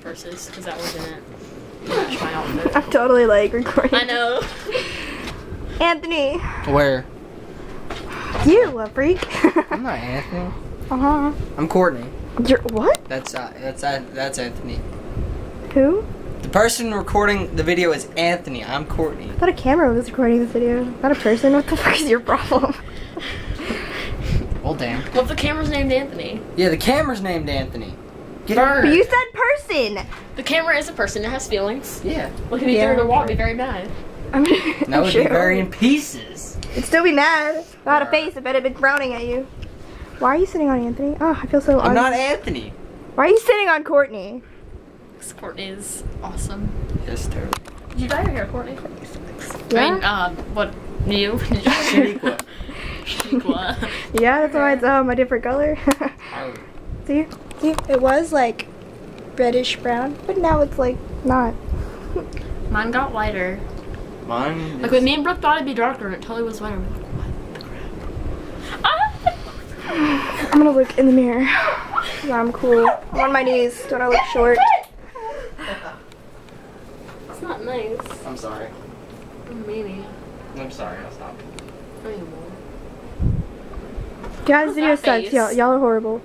purses because that wasn't it. Match my outfit. I'm totally like recording. I know. Anthony. Where? You a freak. I'm not Anthony. Uh-huh. I'm Courtney. You're what? That's Anthony. Who? The person recording the video is Anthony. I'm Courtney. I thought a camera was recording this video, not a person. What the fuck is your problem? Well, damn. Well, the camera's named Anthony. Yeah, the camera's named Anthony. Get Bird. But you said person. The camera is a person. It has feelings. Yeah. Look, if you threw it in a wall, I'd be very mad. I mean, That would sure. be very in pieces. It'd still be mad. If I had a face, I bet it'd be frowning at you. Why are you sitting on Anthony? Oh, I feel so I'm not Anthony. Why are you sitting on Courtney? This Courtney is awesome. Yes, terrible. Did you dye your hair, Courtney? Yeah? I mean, what? You? Shaniqua. Shaniqua. Yeah, that's why it's a different color. Oh. See, it was like reddish brown, but now it's like not. Mine got lighter. Mine. Like when me and Brooke thought it'd be darker, and it totally was lighter. We're like, what the crap? Ah! I'm gonna look in the mirror. Yeah, I'm cool. I'm on my knees. Don't I look short? It's not nice. I'm sorry. Maybe. I'm sorry. I'll stop. No, you won't. Guys, this video What's that sucks. face? Y'all are horrible.